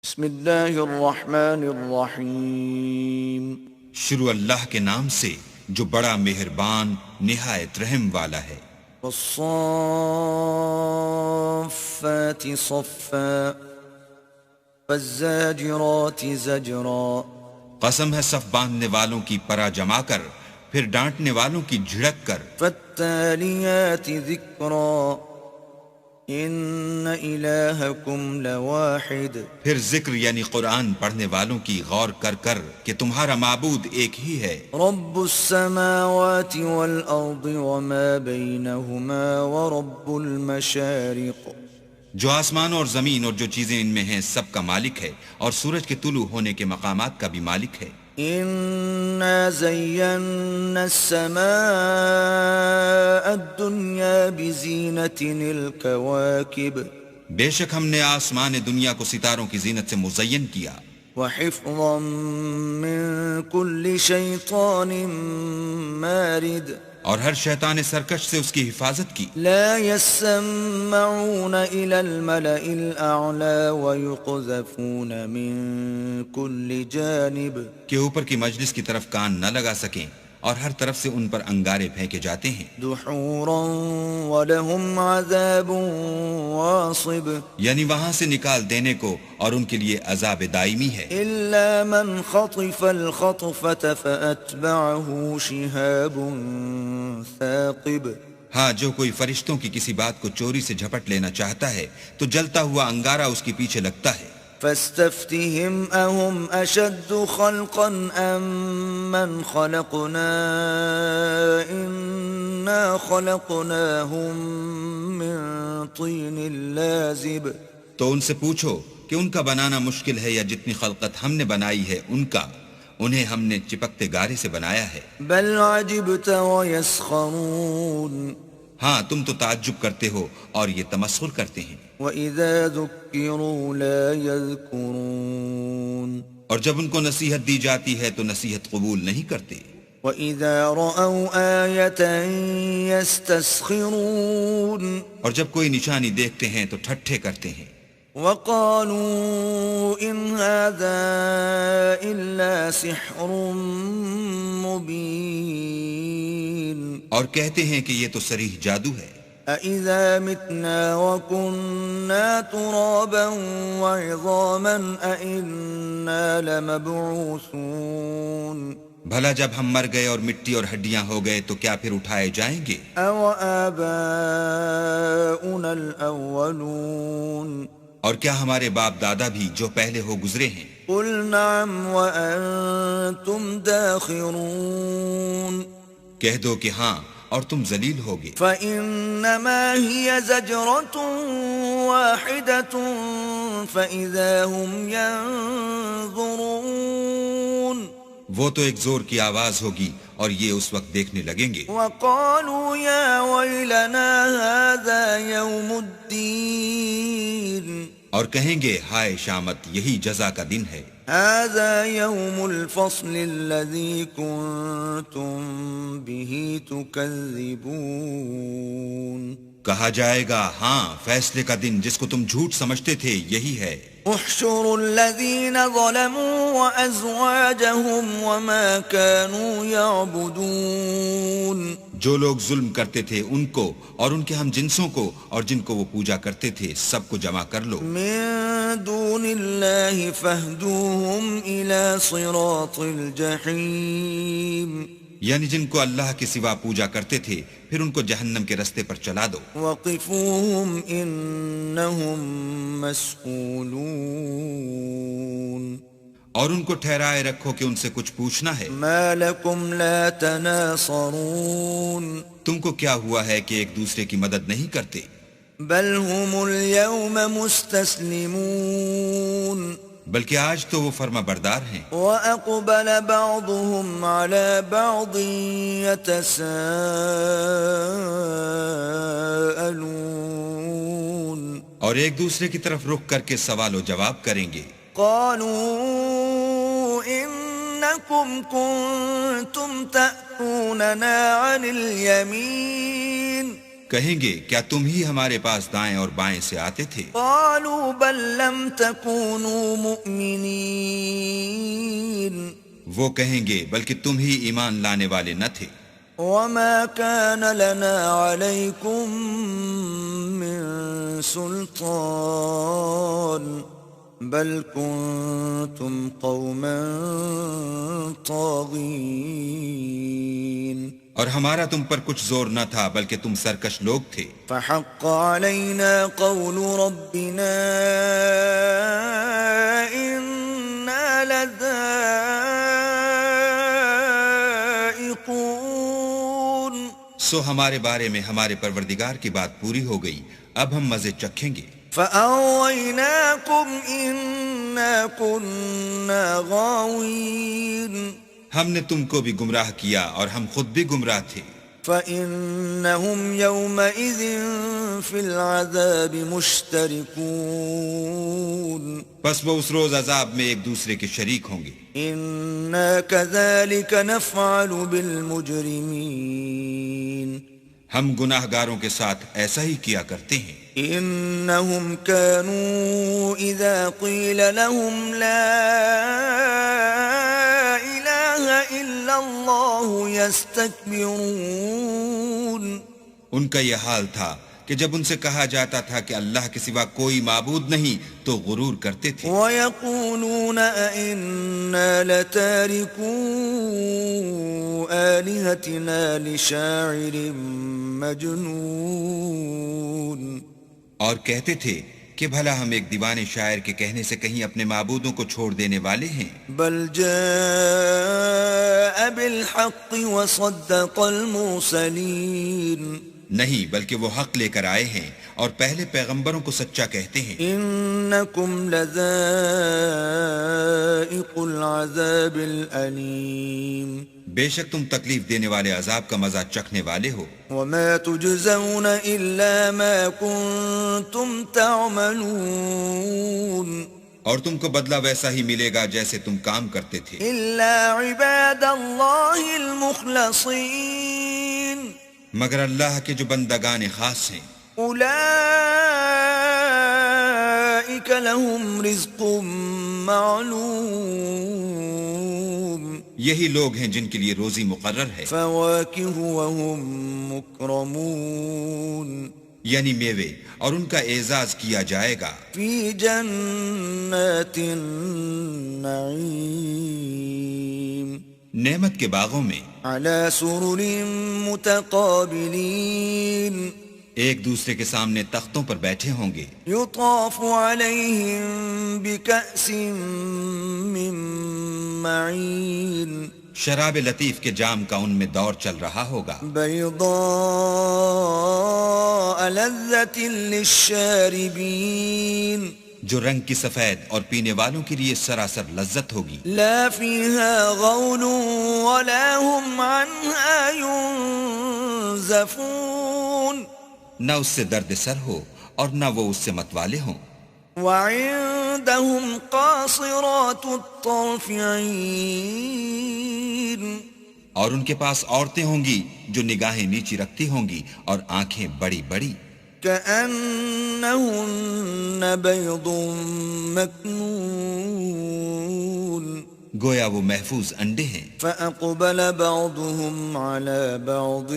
بسم اللہ الرحمن الرحیم۔ شروع اللہ کے نام سے جو بڑا مہربان نہایت رحم والا ہے۔ والصافات صفا فالزاجرات زجرا۔ قسم ہے صف باندھنے والوں کی پرا جما کر، پھر ڈانٹنے والوں کی جھڑک کر۔ فالتالیات ذکرا ان الہکم لواحد۔ پھر ذکر یعنی قرآن پڑھنے والوں کی غور کر کر کہ تمہارا معبود ایک ہی ہے۔ رب السماوات والارض وما بینہما ورب المشارق۔ جو آسمان اور زمین اور جو چیزیں ان میں ہیں سب کا مالک ہے، اور سورج کے طلوع ہونے کے مقامات کا بھی مالک ہے۔ انا زینا السماء الدنیا بزینت الکواکب۔ بے شک ہم نے آسمان دنیا کو ستاروں کی زینت سے مزین کیا، وحفظا من کل شیطان مارد۔ اور ہر شیطان سرکش سے اس کی حفاظت کی۔ لا يسمعون إلى الملأ الأعلى ويقذفون من كل جانب۔ کہ اوپر کی مجلس کی طرف کان نہ لگا سکیں، اور ہر طرف سے ان پر انگارے پھینکے جاتے ہیں۔ دحورا ولهم عذاب واصب۔ یعنی وہاں سے نکال دینے کو، اور ان کے لیے عذاب دائمی ہے۔ إلا من خطف الخطفة فأتبعه شهاب ثاقب۔ ہاں، جو کوئی فرشتوں کی کسی بات کو چوری سے جھپٹ لینا چاہتا ہے تو جلتا ہوا انگارہ اس کے پیچھے لگتا ہے۔ فاستفتهم أهم أشد خلقا أم من خلقنا إنا خلقناهم من طين لازب۔ تو ان سے پوچھو کہ ان کا بنانا مشکل ہے یا جتنی خلقت ہم نے بنائی ہے ان کا، انہیں ہم نے چپکتے گارے سے بنایا ہے۔ بل عجبت ويسخرون۔ ہاں، تم تو تعجب کرتے ہو اور یہ تمسخر کرتے ہیں۔ وإذا ذكروا لا يذكرون۔ اور جب ان کو نصیحت دی جاتی ہے تو نصیحت قبول نہیں کرتے۔ وإذا رأوا آية يستسخرون۔ اور جب کوئی نشانی دیکھتے ہیں تو ٹھٹھے کرتے ہیں۔ وقالوا إن هذا إلا سحر مبين۔ اور کہتے ہیں کہ یہ تو صریح جادو ہے۔ أإذا متنا وكنا ترابا وعظاما أإنا لمبعوثون۔ بھلا جب ہم مر گئے اور مٹی اور ہڈیاں ہو گئے تو کیا پھر اٹھائے جائیں گے؟ أَوَآبَاؤُنَا الْأَوَّلُونَ۔ اور کیا ہمارے باپ دادا بھی جو پہلے ہو گزرے ہیں؟ قُلْ نَعَمْ وَأَنْتُمْ دَاخِرُونَ۔ کہہ دو کہ ہاں، اور تم ذلیل ہوگے۔ فَإِنَّمَا هِيَ زَجْرَةٌ وَاحِدَةٌ فَإِذَا هُمْ يَنظُرُونَ۔ وہ تو ایک زور کی آواز ہوگی اور یہ اس وقت دیکھنے لگیں گے۔ وَقَالُوا يَا وَيْلَنَا هَذَا يَوْمُ الدِّينِ۔ اور کہیں گے ہائے شامت، یہی جزا کا دن ہے۔ هذا يوم الفصل الذي كنتم به تكذبون۔ کہا جائے گا ہاں، فیصلے کا دن جس کو تم جھوٹ سمجھتے تھے یہی ہے۔ احشروا الذين ظلموا وأزواجهم وما كانوا يعبدون۔ جو لوگ ظلم کرتے تھے ان کو اور ان کے ہم جنسوں کو اور جن کو وہ پوجا کرتے تھے سب کو جمع کر لو۔ من دون الله فاهدوهم إلى صراط الجحيم۔ یعنی جن کو اللہ کے سوا پوجا کرتے تھے پھر ان کو جہنم کے رستے پر چلا دو۔ وقفوهم إنهم مسئولون۔ اور ان کو ٹھہرائے رکھو کہ ان سے کچھ پوچھنا ہے۔ ما لكم لا تناصرون۔ تم کو کیا ہوا ہے کہ ایک دوسرے کی مدد نہیں کرتے؟ بل هم اليوم مستسلمون۔ بلکہ آج تو وہ فرما بردار ہیں۔ وأقبل بعضهم على بعض يتساءلون۔ اور ایک دوسرے کی طرف رخ کر کے سوال و جواب کریں گے۔ قالوا إنكم كنتم تأتوننا عن اليمين۔ کہیں گے کیا تم ہی ہمارے پاس دائیں اور بائیں سے آتے تھے؟ قالوا بل لم تكونوا مؤمنين وہ کہیں گے بلکہ تم ہی ایمان لانے والے نہ تھے۔ وما كان لنا عليكم من سلطان بل كنتم قوما طاغين اور ہمارا تم پر کچھ زور نہ تھا بلکہ تم سرکش لوگ تھے۔ فحق علينا قول ربنا إنا لذائقون سو ہمارے بارے میں ہمارے پروردگار کی بات پوری ہو گئی، اب ہم مزے چکھیں گے۔ فأغويناكم إنا كنا غاوين ہم نے تم کو بھی گمراہ کیا اور ہم خود بھی گمراہ تھے۔ فإنهم يومئذ في العذاب مشتركون بس وہ اس روز عذاب میں ایک دوسرے کے شریک ہوں گے۔ إنا كذلك نفعل بالمجرمين ہم گناہ گاروں کے ساتھ ایسا ہی کیا کرتے ہیں۔ إنهم كانوا إذا قيل لهم لا إله إلا الله يستكبرون ان کا یہ حال تھا کہ جب ان سے کہا جاتا تھا کہ اللہ کے سوا کوئی معبود نہیں تو غرور کرتے تھے۔ وَيَقُولُونَ أَإِنَّا لَتَارِكُو آلِهَتِنَا لِشَاعِرٍ مَجْنُونَ اور کہتے تھے کہ بھلا ہم ایک دیوانے شاعر کے کہنے سے کہیں اپنے معبودوں کو چھوڑ دینے والے ہیں۔ بل جاء بالحق وصدق المرسلین نہیں بلکہ وہ حق لے کر آئے ہیں اور پہلے پیغمبروں کو سچا کہتے ہیں۔ انکم لذائق العذاب الالیم بے شک تم تکلیف دینے والے عذاب کا مزہ چکھنے والے ہو۔ وما تجزون الا ما کنتم تعملون اور تم کو بدلہ ویسا ہی ملے گا جیسے تم کام کرتے تھے۔ الا عباد اللہ المخلصین مگر اللہ کے جو بندگان خاص ہیں، اولئک لهم رزق معلوم یہی لوگ ہیں جن کے لیے روزی مقرر ہے، فواکہ وهم مکرمون یعنی میوے، اور ان کا اعزاز کیا جائے گا فی جنات النعیم نعمت کے باغوں میں، علی سرر متقابلین ایک دوسرے کے سامنے تختوں پر بیٹھے ہوں گے۔ یطاف علیہم بکأس من معین شراب لطیف کے جام کا ان میں دور چل رہا ہوگا۔ بیضاء لذۃ للشاربین جو رنگ کی سفید اور پینے والوں کے لیے سراسر لذت ہوگی۔ لا فیہا غول ولا هم عنہا ينزفون نہ اس سے درد سر ہو اور نہ وہ اس سے متوالے ہوں۔ وعندهم قاصرات الطرف عین اور ان کے پاس عورتیں ہوں گی جو نگاہیں نیچی رکھتی ہوں گی اور آنکھیں بڑی بڑی، كأنهن بيض مكنون گویا وہ محفوظ انڈے ہیں۔ فأقبل بعضهم على بعض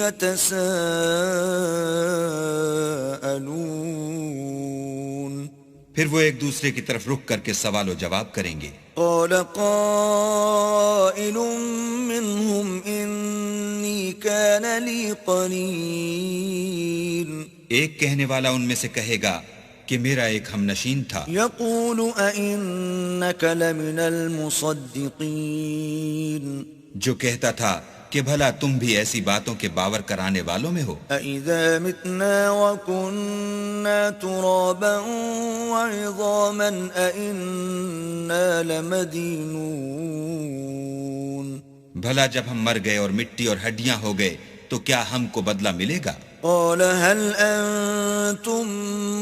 يتساءلون پھر وہ ایک دوسرے کی طرف رخ کر کے سوال و جواب کریں گے۔ قال قائل منهم إني كان لي قرين ایک کہنے والا ان میں سے کہے گا کہ میرا ایک ہم نشین تھا، يقول أئنك لمن المصدقين جو کہتا تھا کہ بھلا تم بھی ایسی باتوں کے باور کرانے والوں میں ہو۔ أَإِذَا مِتْنَا وَكُنَّا تُرَابًا وَعِظَامًا أَإِنَّا لَمَدِينُونَ بھلا جب ہم مر گئے اور مٹی اور ہڈیاں ہو گئے تو کیا ہم کو بدلہ ملے گا؟ قَالَ هَلْ أَنْتُمْ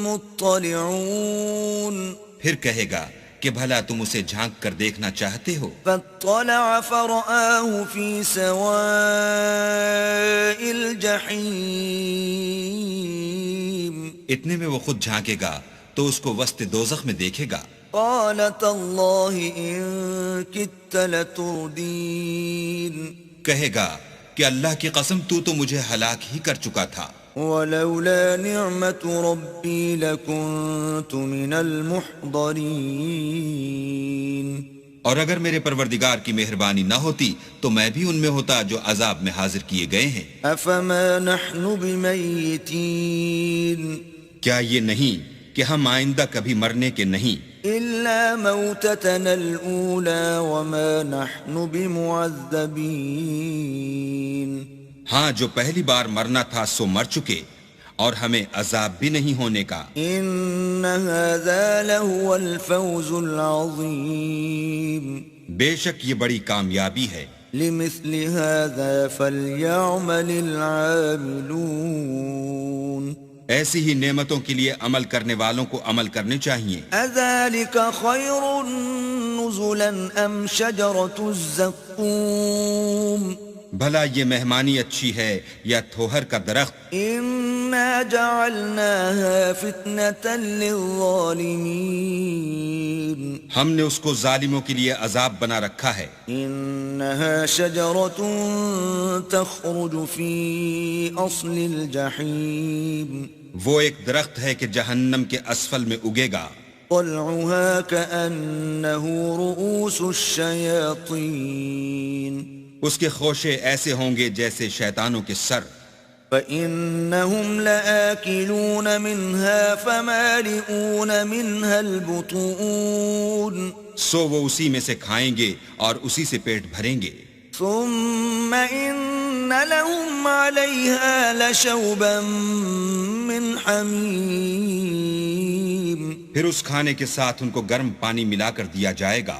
مُطَّلِعُونَ پھر کہے گا کہ بھلا تم اسے جھانک کر دیکھنا چاہتے ہو؟ فاطلع فرآه في سواء الجحيم اتنے میں وہ خود جھانکے گا تو اس کو وسط دوزخ میں دیکھے گا. قال تالله إن كدت لتردين کہے گا کہ اللہ کی قسم تو مجھے ہلاک ہی کر چکا تھا. ولولا نعمة ربي لكنت من المحضرين اور اگر میرے پروردگار کی مہربانی نہ ہوتی تو میں بھی ان میں ہوتا جو عذاب میں حاضر کیے گئے ہیں. أفما نحن بميتين کیا یہ نہیں کہ ہم آئندہ کبھی مرنے کے نہیں إلا موتتنا الأولى وما نحن بمعذبين ہاں جو پہلی بار مرنا تھا سو مر چکے اور ہمیں عذاب بھی نہیں ہونے کا. إن هذا لهو الفوز العظيم بے شک یہ بڑی کامیابی ہے. لمثل هذا فليعمل العاملون ایسی ہی نعمتوں کے لیے عمل کرنے والوں کو عمل کرنے چاہیے. أذلك خير نزلا أم شجرة الزقوم بھلا یہ مہمانی اچھی ہے یا تھوہر کا درخت؟ إنا جعلناها فتنة للظالمين ہم نے اس کو ظالموں کے لیے عذاب بنا رکھا ہے. إنها شجرة تخرج في أصل الجحيم وہ ایک درخت ہے کہ جہنم کے اسفل میں اگے گا. طلعها كأنه رؤوس الشياطين اس کے خوشے ایسے ہوں گے جیسے شیطانوں کے سر. فإنهم لآكلون منها فمالئون منها البطون سو وہ اسی میں سے کھائیں گے اور اسی سے پیٹ بھریں گے. ثم إن لهم عليها لشوبا من حميم پھر اس کھانے کے ساتھ ان کو گرم پانی ملا کر دیا جائے گا.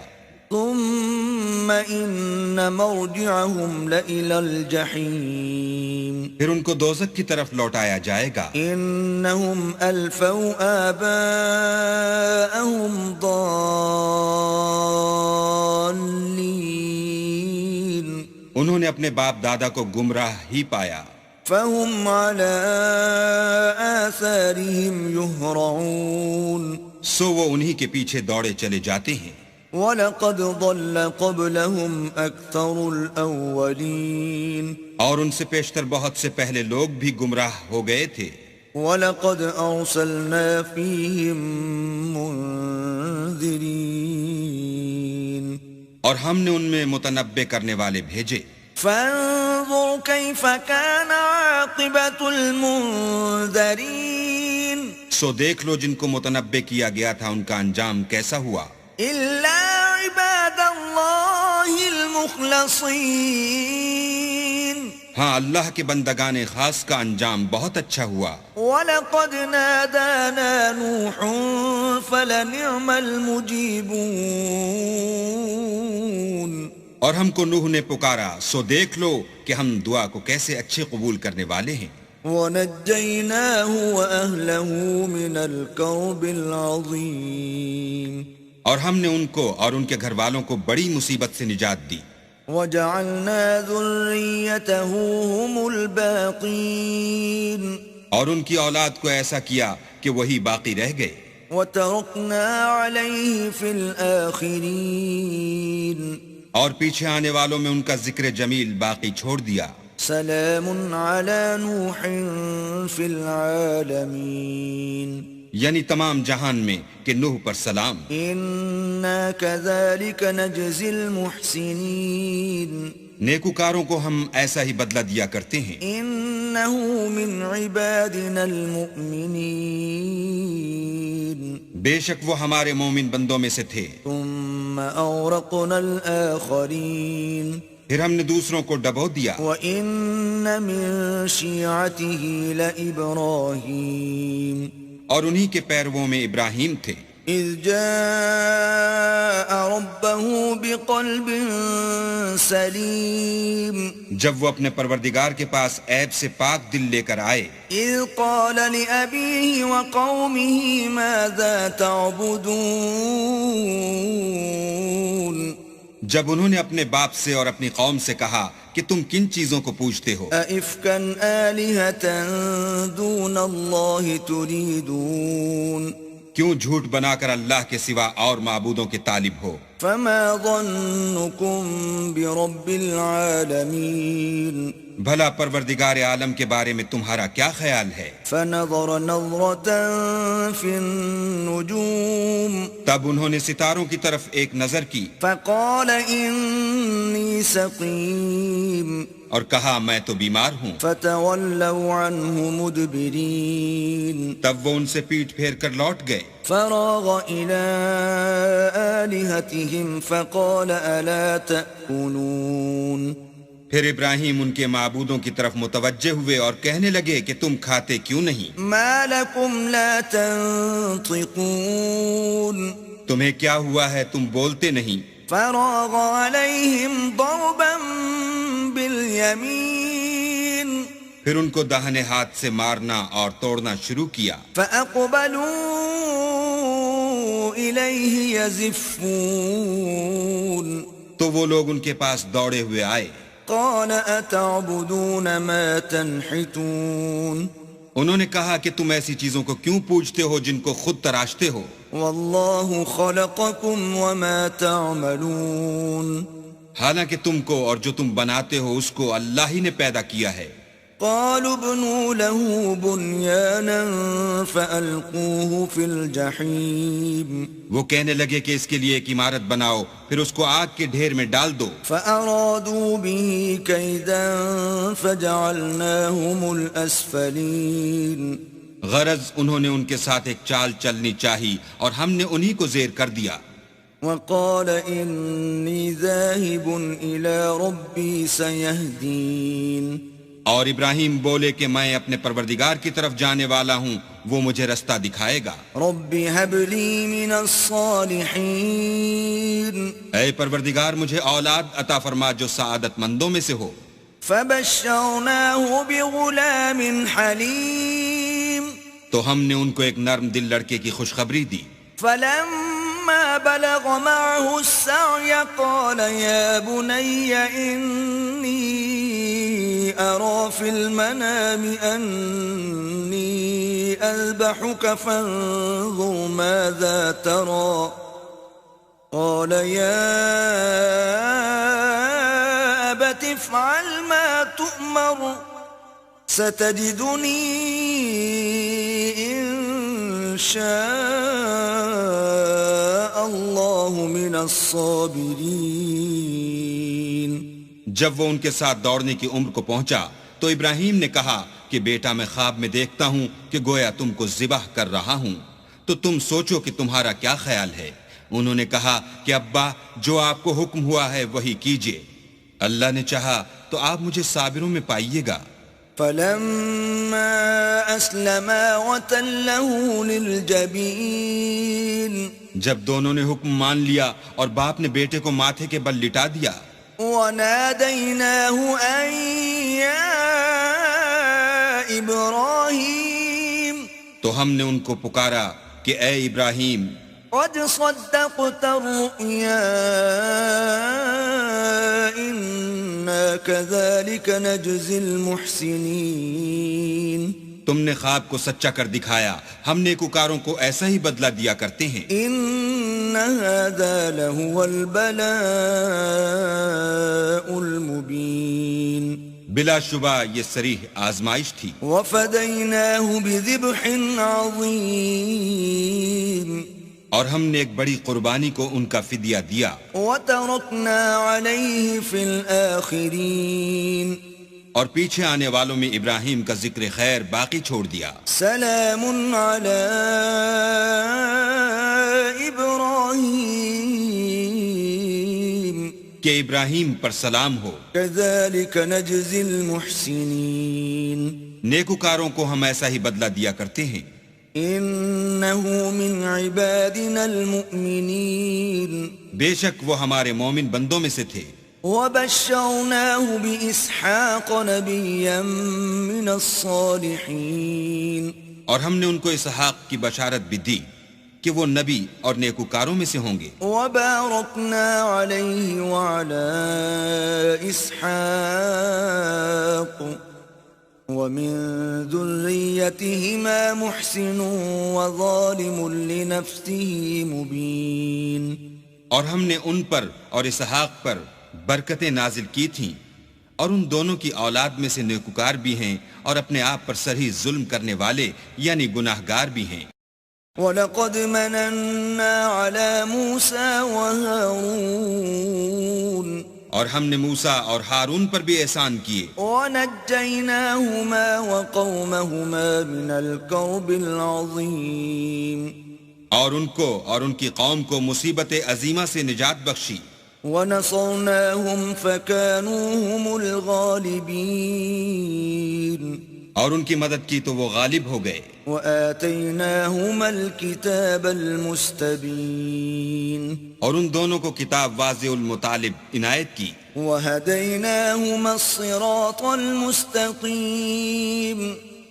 ثم إن مرجعهم لإلى الجحيم پھر ان کو دوزخ کی طرف لوٹایا جائے گا. إنهم ألفوا آباءهم ضالين انہوں نے اپنے باپ دادا کو گمراہ ہی پایا. فهم على آثارهم يهرعون سو وہ انہی کے پیچھے دوڑے چلے جاتے ہیں. وَلَقَدْ ضَلَّ قَبْلَهُمْ أَكْثَرُ الْأَوَّلِينَ اور ان سے پیشتر بہت سے پہلے لوگ بھی گمراہ ہو گئے تھے. وَلَقَدْ أَرْسَلْنَا فِيهِمْ مُنذِرِينَ اور ہم نے ان میں متنبع کرنے والے بھیجے. فَانظُرْ كَيْفَ كَانَ عَاقِبَةُ الْمُنذَرِينَ سو دیکھ لو جن کو متنبع کیا گیا تھا ان کا انجام کیسا ہوا. إِلَّا عِبَادَ اللَّهِ الْمُخْلَصِينَ ہاں اللہ کے بندگان خاص کا انجام بہت اچھا ہوا. وَلَقَدْ نَادَانَا نُوحٌ فَلَنِعْمَ الْمُجِيبُونَ اور ہم کو نوح نے پکارا سو دیکھ لو کہ ہم دعا کو کیسے اچھے قبول کرنے والے ہیں. وَنَجَّيْنَاهُ وَأَهْلَهُ مِنَ الْكَرْبِ الْعَظِيمِ اور ہم نے ان کو اور ان کے گھر والوں کو بڑی مصیبت سے نجات دی. وَجَعَلْنَا ذُرِّيَّتَهُ هُمُ الْبَاقِينَ اور ان کی اولاد کو ایسا کیا کہ وہی باقی رہ گئے. وَتَرَكْنَا عَلَيْهِ فِي الْآخِرِينَ اور پیچھے آنے والوں میں ان کا ذکر جمیل باقی چھوڑ دیا. سلام علی نوح فی العالمین یعنی تمام جہان میں کہ نوح پر سلام. انا کذالک نجزی المحسنین نیکوکاروں کو ہم ایسا ہی بدلہ دیا کرتے ہیں. انہ من عبادنا المؤمنین بے شک وہ ہمارے مومن بندوں میں سے تھے. ثم اورقنا الاخرین پھر ہم نے دوسروں کو ڈبو دیا. وَإِنَّ مِن شِيعَتِهِ لَإِبْرَاهِيمَ اور انہی کے پیرووں میں ابراہیم تھے. إذ جاء ربه بقلب سليم جب وہ اپنے پروردگار کے پاس عیب سے پاک دل لے کر آئے. إذ قال لأبيه وقومه ماذا تعبدون جب انہوں نے اپنے باپ سے اور اپنی قوم سے کہا کہ تم کن چیزوں کو پوجتے ہو؟ أئفكا آلهة دون الله تريدون کیوں جھوٹ بنا کر اللہ کے سوا اور معبودوں کے طالب ہو؟ فما ظنكم برب العالمين بھلا پروردگار عالم کے بارے میں تمہارا کیا خیال ہے؟ فنظر نظرة في النجوم تب انہوں نے ستاروں کی طرف ایک نظر کی فقال إني سقيم اور کہا میں تو بیمار ہوں. فتولوا عنه مدبرين تب وہ ان سے پیٹھ پھیر کر لوٹ گئے. فراغ إلى آلهتهم فقال ألا تأكلون پھر ابراہیم ان کے معبودوں کی طرف متوجہ ہوئے اور کہنے لگے کہ تم کھاتے کیوں نہیں؟ ما لكم لا تنطقون تمہیں کیا ہوا ہے تم بولتے نہیں؟ فراغ عليهم ضربا باليمين پھر ان کو داہنے ہاتھ سے مارنا اور توڑنا شروع کیا. فأقبلوا إليه يزفون تو وہ لوگ ان کے پاس دوڑے ہوئے آئے. قال أتعبدون ما تنحتون انہوں نے کہا کہ تم ایسی چیزوں کو کیوں پوجتے ہو جن کو خود تراشتے ہو؟ والله خلقكم وما تعملون حالانکہ تم کو اور جو تم بناتے ہو اس کو اللہ ہی نے پیدا کیا ہے. قالوا ابنوا له بنيانا فألقوه في الجحيم وہ کہنے لگے کہ اس کے لیے ایک عمارت بناؤ پھر اس کو آگ کے ڈھیر میں ڈال دو. فأرادوا به كيدا فجعلناهم الأسفلين غرض انہوں نے ان کے ساتھ ایک چال چلنی چاہی اور ہم نے انہی کو زیر کر دیا. وقال إني ذاهب إلى ربي سيهدين اور ابراہیم بولے کہ میں اپنے پروردگار کی طرف جانے والا ہوں، وہ مجھے رستہ دکھائے گا. رب هب لي من الصالحين اے پروردگار مجھے اولاد عطا فرما جو سعادت مندوں میں سے ہو. فبشرناه بغلام حليم تو ہم نے ان کو ایک نرم دل لڑکے کی خوشخبری دی. فلما بلغ معه السعي قال يا بني إني أرى في المنام أني أذبحك فانظر ماذا ترى قال يا أبت افعل ما تؤمر ستجدني إن شاء الله من الصابرين جب وہ ان کے ساتھ دوڑنے کی عمر کو پہنچا تو ابراہیم نے کہا کہ بیٹا میں خواب میں دیکھتا ہوں کہ گویا تم کو ذبح کر رہا ہوں، تو تم سوچو کہ تمہارا کیا خیال ہے؟ انہوں نے کہا کہ ابا جو آپ کو حکم ہوا ہے وہی کیجئے، اللہ نے چاہا تو آپ مجھے صابروں میں پائیے گا. فلما أسلما وتله للجبين جب دونوں نے حکم مان لیا اور باپ نے بیٹے کو ماتھے کے بل لٹا دیا وناديناه أن يا إبراهيم تو ہم نے ان کو پکارا کہ اے ابراہیم قد صدقت الرؤيا إنا كذلك نجزي المحسنين تم نے خواب کو سچا کر دکھایا، ہم نیکوکاروں کو ایسا ہی بدلہ دیا کرتے ہیں. إن هذا لهو البلاء المبين بلا شبہ یہ صریح آزمائش تھی. وفديناه بذبح عظيم اور ہم نے ایک بڑی قربانی کو ان کا فدیہ دیا. وتركنا عليه في الآخرين اور پیچھے آنے والوں میں ابراہیم کا ذکر خیر باقی چھوڑ دیا. سلام على إبراهيم کہ ابراہیم پر سلام ہو. كذلك نجزي المحسنين نیکوکاروں کو ہم ایسا ہی بدلہ دیا کرتے ہیں. إنه من عبادنا المؤمنين بے شک وہ ہمارے مومن بندوں میں سے تھے. وبشرناه بإسحاق نبيا من الصالحين اور ہم نے ان کو اسحاق کی بشارت بھی دی کہ وہ نبی اور نیکوکاروں میں سے ہوں گے. وباركنا عليه وعلى إسحاق ومن ذريتهما محسن وظالم لنفسه مبين. اور ہم نے ان پر اور اسحاق پر برکتیں نازل کی تھیں اور ان دونوں کی اولاد میں سے نیکوکار بھی ہیں اور اپنے آپ پر صریح ظلم کرنے والے یعنی گناہگار بھی ہیں. وَلَقَدْ مَنَنَّا عَلَى مُوسَى وَهَارُونَ اور ہم نے موسیٰ اور ہارون پر بھی احسان کیے. وَنَجَّيْنَاهُمَا وَقَوْمَهُمَا مِنَ الْكَرْبِ الْعَظِيمِ اور ان کو اور ان کی قوم کو مصیبت عظیمہ سے نجات بخشی. وَنَصَرْنَاهُمْ فَكَانُوا هُمُ الْغَالِبِينَ اور ان کی مدد کی تو وہ غالب ہو گئے. وَآتَيْنَاهُمَا الْكِتَابَ الْمُسْتَبِينَ اور ان دونوں کو کتاب واضح المطالب عنایت کی. وَهَدَيْنَاهُمَا الصِّرَاطَ الْمُسْتَقِيمَ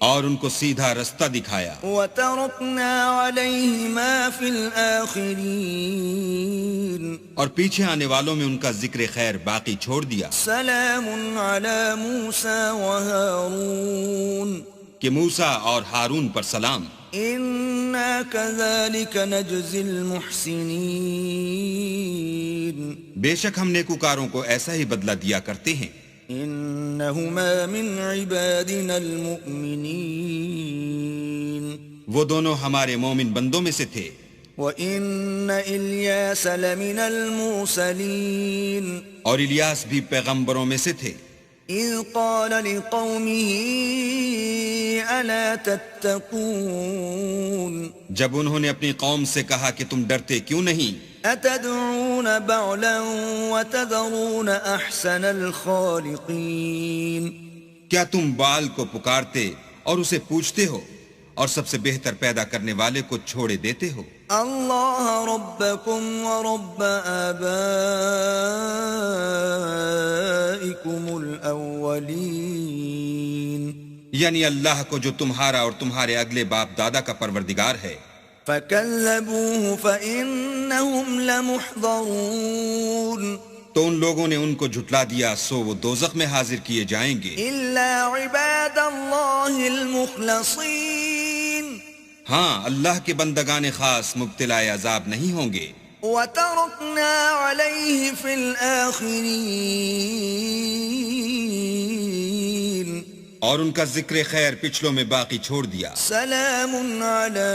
اور ان کو سیدھا رستہ دکھایا. وَتَرَكْنَا عَلَيْهِمَا فِي الْآخِرِينَ اور پیچھے آنے والوں میں ان کا ذکر خیر باقی چھوڑ دیا. سلام علی موسیٰ وہارون کہ موسیٰ اور ہارون پر سلام. انا کذالک نجزی المحسنین بے شک ہم نیکوکاروں کو ایسا ہی بدلہ دیا کرتے ہیں. انہما من عبادنا المؤمنین وہ دونوں ہمارے مومن بندوں میں سے تھے. وَإِنَّ إِلْيَاسَ لَمِنَ الْمُرْسَلِينَ اور الیاس بھی پیغمبروں میں سے تھے. اِذْ قَالَ لِقَوْمِهِ أَلَا تَتَّقُونَ جب انہوں نے اپنی قوم سے کہا کہ تم ڈرتے کیوں نہیں. أَتَدْعُونَ بَعْلًا وَتَذَرُونَ أَحْسَنَ الْخَالِقِينَ کیا تم بال کو پکارتے اور اسے پوچھتے ہو اور سب سے بہتر پیدا کرنے والے کو چھوڑے دیتے ہو. اللہ ربکم ورب آبائکم الاولین یعنی اللہ کو جو تمہارا اور تمہارے اگلے باپ دادا کا پروردگار ہے. فَكَذَّبُوهُ فَإِنَّهُمْ لَمُحْضَرُونَ تو ان لوگوں نے ان کو جھٹلا دیا سو وہ دوزخ میں حاضر کیے جائیں گے. إِلَّا عِبَادَ اللَّهِ الْمُخْلَصِينَ ہاں اللہ کے بندگان خاص مبتلا عذاب نہیں ہوں گے. وَتَرَكْنَا عَلَيْهِ فِي الْآخِرِينَ اور ان کا ذکر خیر پچھلوں میں باقی چھوڑ دیا. سلام علی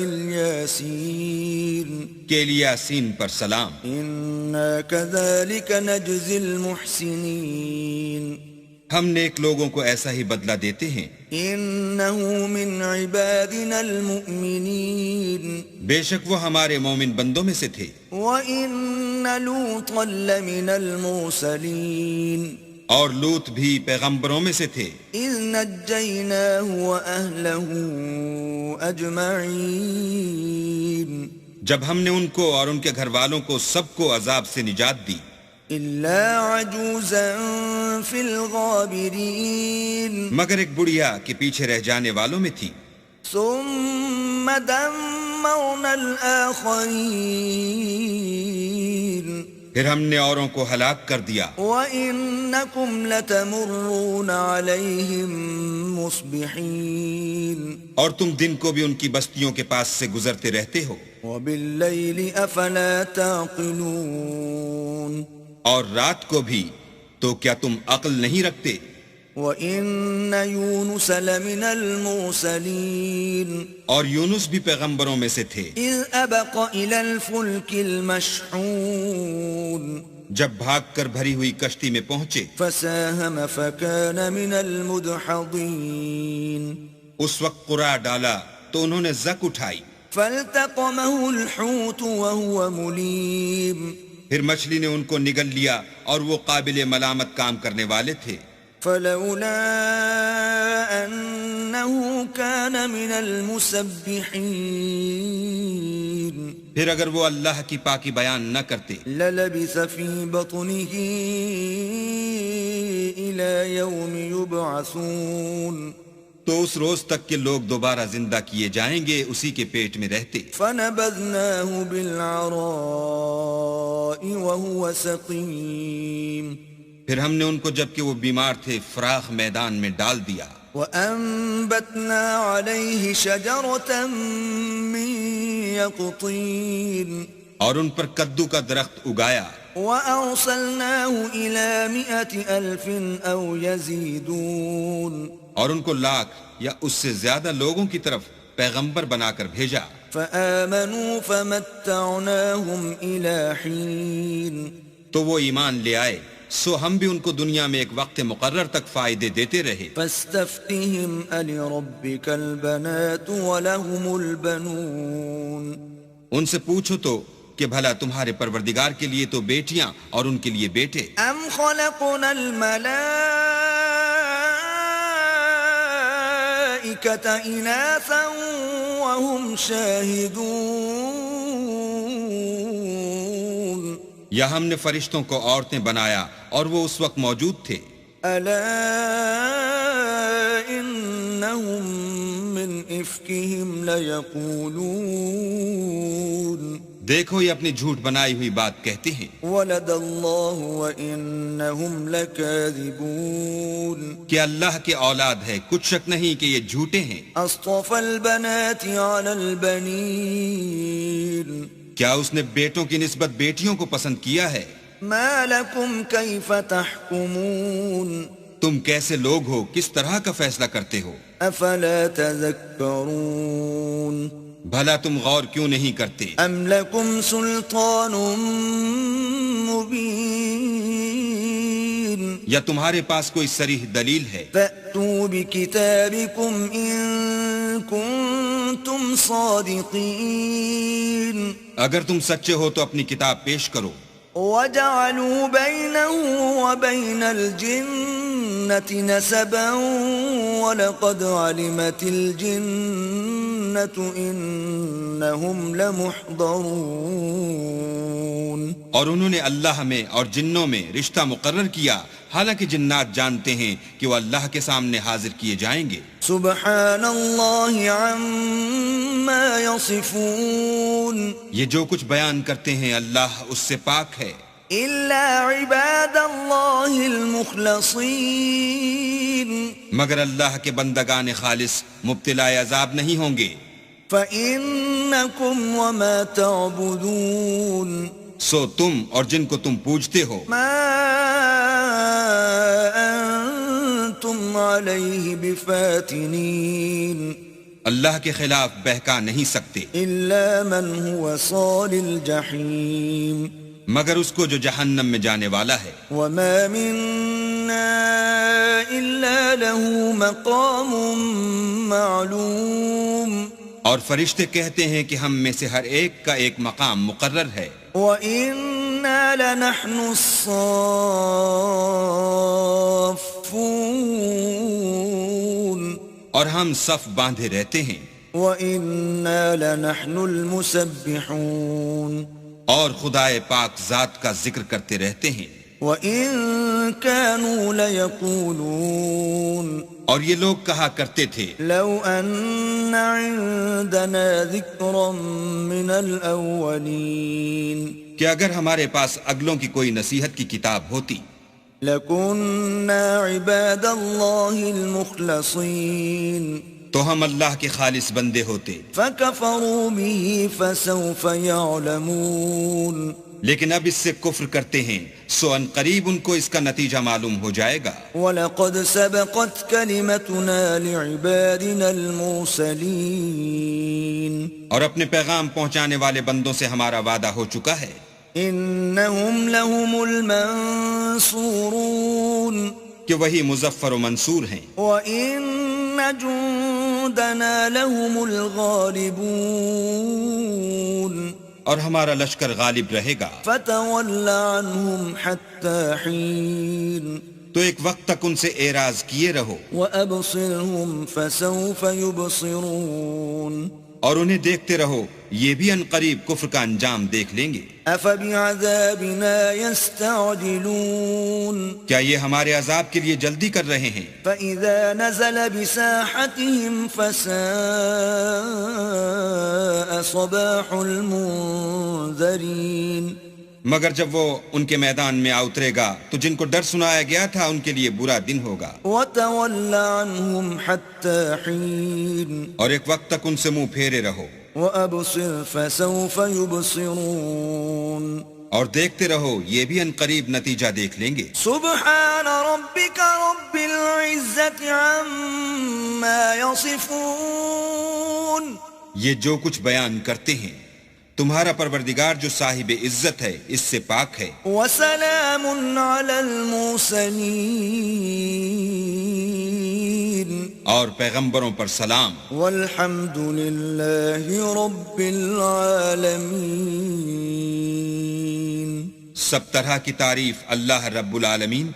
الیاسین کہ الیاسین پر سلام. انا کذالک نجزی المحسنین ہم نیک لوگوں کو ایسا ہی بدلہ دیتے ہیں. انہ من عبادنا المؤمنین بے شک وہ ہمارے مومن بندوں میں سے تھے. وَإِنَّ لُوطًا لَمِنَ الْمُرْسَلِينَ اور لوط بھی پیغمبروں میں سے تھے. اِذْ نَجَّيْنَاهُ وَأَهْلَهُ أَجْمَعِينَ جب ہم نے ان کو اور ان کے گھر والوں کو سب کو عذاب سے نجات دی. إِلَّا عَجُوزًا فِي الْغَابِرِينَ مگر ایک بڑھیا کے پیچھے رہ جانے والوں میں تھی. ثُمَّ دَمَّرْنَا الْآخَرِينَ پھر ہم نے اوروں کو ہلاک کر دیا. وَإِنَّكُمْ لَتَمُرُّونَ عَلَيْهِمْ مُصْبِحِينَ اور تم دن کو بھی ان کی بستیوں کے پاس سے گزرتے رہتے ہو. وَبِاللَّيْلِ أَفَلَا تَعْقِلُونَ اور رات کو بھی تو کیا تم عقل نہیں رکھتے. وَإِنَّ يُونُسَ لَمِنَ الْمُرْسَلِينَ اور یونس بھی پیغمبروں میں سے تھے. إِذْ أَبَقَ إِلَى الْفُلْكِ الْمَشْحُونَ جب بھاگ کر بھری ہوئی کشتی میں پہنچے. فَسَاهَمَ فَكَانَ مِنَ الْمُدْحَضِينَ اس وقت قرعہ ڈالا تو انہوں نے زک اٹھائی. فَالْتَقَمَهُ الْحُوتُ وَهُوَ مُلِيمٌ پھر مچھلی نے ان کو نگل لیا اور وہ قابل ملامت کام کرنے والے تھے. فلولا أنه كان من المسبحين پھر اگر وہ اللہ کی پاکی بیان نہ کرتے للبث في بطنه إلى يوم يبعثون تو اس روز تک کہ لوگ دوبارہ زندہ کیے جائیں گے اسی کے پیٹ میں رہتے. فنبذناه بالعراء وهو سقيم پھر ہم نے ان کو جبکہ وہ بیمار تھے فراخ میدان میں ڈال دیا. وأنبتنا عليه شجرة من يقطين اور ان پر کدو کا درخت اگایا. وأرسلناه إلى 100,000 أو يزيدون اور ان کو لاکھ یا اس سے زیادہ لوگوں کی طرف پیغمبر بنا کر بھیجا. فآمنوا فمتعناهم إلى حين تو وہ ایمان لے آئے سو ہم بھی ان کو دنیا میں ایک وقت مقرر تک فائدے دیتے رہے. فاستفتهم ألربك البنات ولهم البنون ان سے پوچھو تو کہ بھلا تمہارے پروردگار کے لیے تو بیٹیاں اور ان کے لیے بیٹے. أم خلقنا الملائكة إناثا وهم شاهدون یا ہم نے فرشتوں کو عورتیں بنایا اور وہ اس وقت موجود تھے. ألا إنهم من إفكهم ليقولون دیکھو یہ اپنی جھوٹ بنائی ہوئی بات کہتے ہیں. ولد الله وإنهم لكاذبون کہ اللہ کے اولاد ہے کچھ شک نہیں کہ یہ جھوٹے ہیں. أصطفى البنات على البنين کیا اس نے بیٹوں کی نسبت بیٹیوں کو پسند کیا ہے؟ ما لكم كيف تحكمون تم کیسے لوگ ہو کس طرح کا فیصلہ کرتے ہو؟ أفلا تذكرون بھلا تم غور کیوں نہیں کرتے؟ أم لكم سلطان مبين یا تمہارے پاس کوئی صریح دلیل ہے؟ فأتوا بكتابكم إن كنتم صادقين اگر تم سچے ہو تو اپنی کتاب پیش کرو. وجعلوا بينه وبين الجنة نسبا ولقد علمت الجنة إنهم لمحضرون اور انہوں نے اللہ میں اور جنوں میں رشتہ مقرر کیا حالانکہ جنات جانتے ہیں کہ وہ اللہ کے سامنے حاضر کیے جائیں گے. سبحان اللہ عما يصفون یہ جو کچھ بیان کرتے ہیں اللہ اس سے پاک ہے إلا عباد اللہ المخلصین مگر اللہ کے بندگان خالص مبتلا عذاب نہیں ہوں گے. فإنکم وما تعبدون سو تم اور جن کو تم پوجتے ہو ما انتم علیہ بفاتنین اللہ کے خلاف بہکا نہیں سکتے الا من هو صال الجحیم مگر اس کو جو جہنم میں جانے والا ہے. وما منا الا له مقام معلوم اور فرشتے کہتے ہیں کہ ہم میں سے ہر ایک کا ایک مقام مقرر ہے. وَإِنَّا لَنَحْنُ الصَّافُّونَ اور ہم صف باندھے رہتے ہیں. وَإِنَّا لَنَحْنُ الْمُسَبِّحُونَ اور خدائے پاک ذات کا ذکر کرتے رہتے ہیں. وَإِن كَانُوا لَيَقُولُونَ اور یہ لوگ کہا کرتے تھے لو ان عندنا ذکرا من الاولین کہ اگر ہمارے پاس اگلوں کی کوئی نصیحت کی کتاب ہوتی لکنا عباد اللہ المخلصین تو ہم اللہ کے خالص بندے ہوتے. فکفروا به فسوف یعلمون لیکن اب اس سے کفر کرتے ہیں سو ان قریب ان کو اس کا نتیجہ معلوم ہو جائے گا. وَلَقَدْ سَبَقَتْ كَلِمَتُنَا لِعِبَادِنَا الْمُرْسَلِينَ اور اپنے پیغام پہنچانے والے بندوں سے ہمارا وعدہ ہو چکا ہے. إِنَّهُمْ لَهُمُ الْمَنْصُورُونَ کہ وہی مظفر و منصور ہیں. وَإِنَّ جُنْدَنَا لَهُمُ الْغَالِبُونَ اور ہمارا لشکر غالب رہے گا. فَتَوَلَّ عَنْهُمْ حَتَّى حِينٍ تو ایک وقت تک ان سے اعراض کیے رہو وأبصرهم فسوف يبصرون اور انہیں دیکھتے رہو، یہ بھی ان قریب کفر کا انجام دیکھ لیں گے۔ أفبعذابنا يستعجلون کیا یہ ہمارے عذاب کے لیے جلدی کر رہے ہیں؟ فإذا نزل بساحتهم فساء صباح المنذرين مگر جب وہ ان کے میدان میں اترے گا تو جن کو ڈر سنایا گیا تھا ان کے لیے برا دن ہوگا۔ وتول عنهم حتى حين اور ایک وقت تک ان سے منہ پھیرے رہو وأبصر فسوف يبصرون اور دیکھتے رہو، یہ بھی ان قریب نتیجہ دیکھ لیں گے۔ سبحان ربك رب العزة عما يصفون یہ جو کچھ بیان کرتے ہیں، تمہارا پروردگار جو صاحب عزت ہے اس سے پاک ہے۔ وسلام على المرسلين اور پیغمبروں پر سلام۔ والحمد لله رب العالمين سب طرح کی تعریف اللہ رب العالمین کو